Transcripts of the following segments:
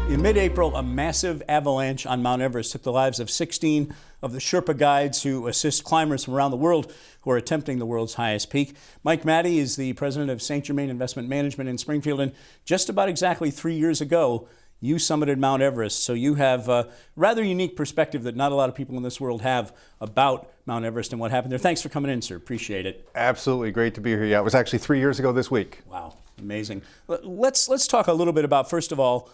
In mid-April, a massive avalanche on Mount Everest took the lives of 16 of the Sherpa guides who assist climbers from around the world who are attempting the world's highest peak. Matty is the president of St. Germain Investment Management in Springfield, and just about exactly 3 years ago, you summited Mount Everest, so you have a rather unique perspective that not a lot of people in this world have about Mount Everest and what happened there. Thanks for coming in, sir. Appreciate it. Absolutely. Great to be here. Yeah, it was actually 3 years ago this week. Wow, amazing. Let's talk a little bit about, first of all,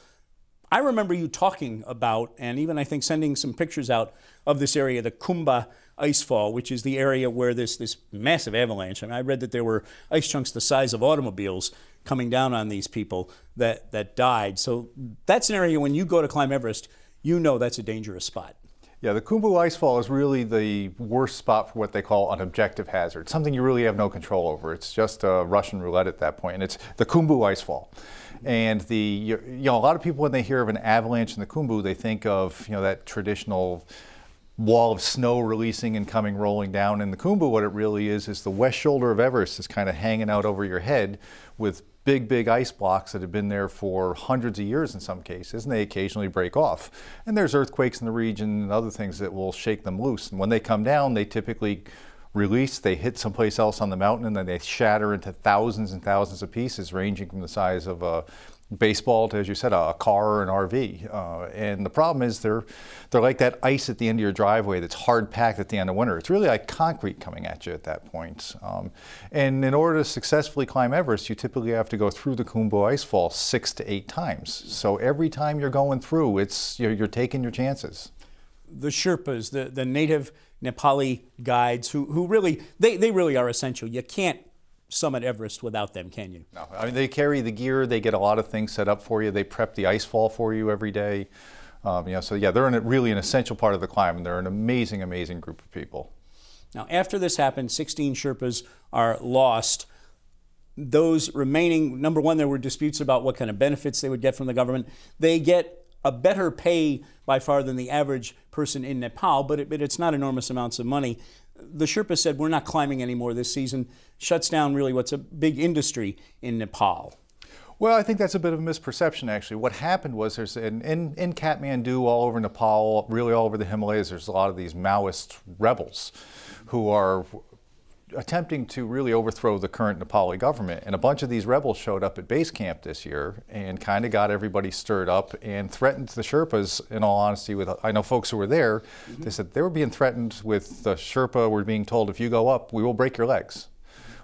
I remember you talking about, and even I think sending some pictures out of this area, the Kumba Ice Fall, which is the area where this massive avalanche, I read that there were ice chunks the size of automobiles coming down on these people that died. So that's an area when you go to climb Everest, you know that's a dangerous spot. Yeah, the Khumbu Ice Fall is really the worst spot for what they call an objective hazard, something you really have no control over. It's just Russian roulette at that point, and it's the Khumbu Ice Fall. And a lot of people, when they hear of an avalanche in the Khumbu, they think of that traditional wall of snow releasing and coming rolling down. In the Khumbu, what it really is the west shoulder of Everest is kind of hanging out over your head with big ice blocks that have been there for hundreds of years in some cases, and they occasionally break off. And there's earthquakes in the region and other things that will shake them loose. And when they come down, they typically release, they hit someplace else on the mountain, and then they shatter into thousands and thousands of pieces, ranging from the size of a baseball to, as you said, a car or an RV. And the problem is they're like that ice at the end of your driveway that's hard packed at the end of winter. It's really like concrete coming at you at that point. And in order to successfully climb Everest, you typically have to go through the Khumbu Ice Fall 6 to 8 times. So every time you're going through, you're taking your chances. The Sherpas, the native Nepali guides who really, they really are essential. You can't summit Everest without them, can you? No, I mean, they carry the gear, they get a lot of things set up for you, they prep the ice fall for you every day. So yeah, they're really an essential part of the climb, and they're an amazing group of people. Now, after this happened, 16 Sherpas are lost. Those remaining, number one, there were disputes about what kind of benefits they would get from the government. They get a better pay by far than the average person in Nepal, but it's not enormous amounts of money. The Sherpa said, we're not climbing anymore this season, shuts down really what's a big industry in Nepal. Well, I think that's a bit of a misperception, actually. What happened was in Kathmandu, all over Nepal, really all over the Himalayas, there's a lot of these Maoist rebels who are attempting to really overthrow the current Nepali government. And a bunch of these rebels showed up at base camp this year and kind of got everybody stirred up and threatened the Sherpas, in all honesty. I know folks who were there, they said they were being threatened with the Sherpa were being told, if you go up, we will break your legs.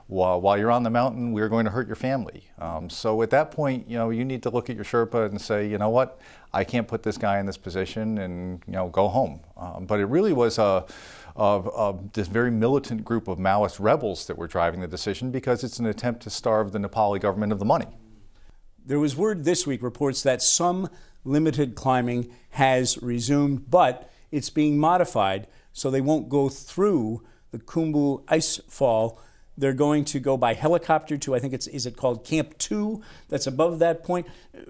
While you're on the mountain, we're going to hurt your family. So at that point, you need to look at your Sherpa and say, you know what, I can't put this guy in this position, and go home. But it really was this very militant group of Maoist rebels that were driving the decision, because it's an attempt to starve the Nepali government of the money. There was word this week, reports that some limited climbing has resumed, but it's being modified so they won't go through the Khumbu Ice Fall. They're going to go by helicopter to, I think is it called Camp 2? That's above that point.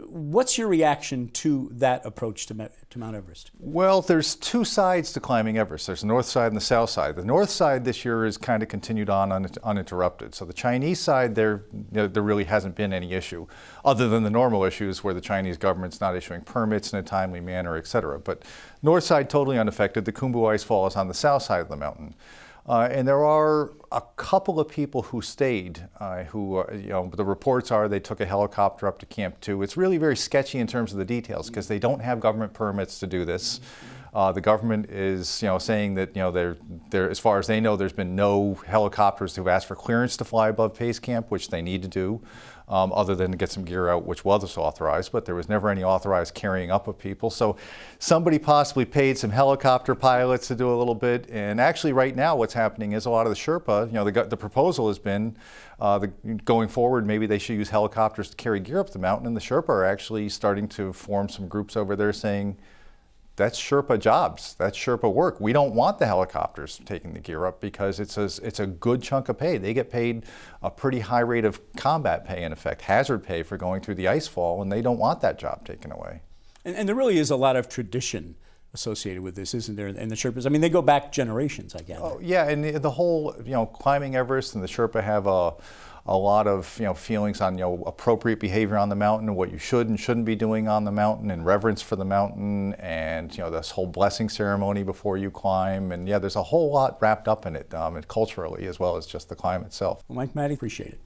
What's your reaction to that approach to Mount Everest? Well, there's two sides to climbing Everest. There's the north side and the south side. The north side this year is kind of continued on uninterrupted. So the Chinese side, there really hasn't been any issue, other than the normal issues where the Chinese government's not issuing permits in a timely manner, etc. But north side totally unaffected. The Khumbu Ice Fall is on the south side of the mountain. And there are a couple of people who stayed, the reports are they took a helicopter up to Camp 2. It's really very sketchy in terms of the details, because they don't have government permits to do this. The government is, saying that, they're, as far as they know, there's been no helicopters who've asked for clearance to fly above base camp, which they need to do, other than to get some gear out, which was authorized, but there was never any authorized carrying up of people. So somebody possibly paid some helicopter pilots to do a little bit. And actually right now what's happening is a lot of the Sherpa, the proposal has been going forward, maybe they should use helicopters to carry gear up the mountain, and the Sherpa are actually starting to form some groups over there saying, that's Sherpa jobs, that's Sherpa work. We don't want the helicopters taking the gear up, because it's a good chunk of pay. They get paid a pretty high rate of combat pay, in effect, hazard pay for going through the ice fall, and they don't want that job taken away. And there really is a lot of tradition associated with this, isn't there? And the Sherpas, I mean, they go back generations, I gather. Oh, yeah, and the whole, climbing Everest and the Sherpa have a lot of feelings on appropriate behavior on the mountain and what you should and shouldn't be doing on the mountain, and reverence for the mountain, and this whole blessing ceremony before you climb. And yeah, there's a whole lot wrapped up in it, and culturally as well as just the climb itself. Well, Mike, Matty, appreciate it.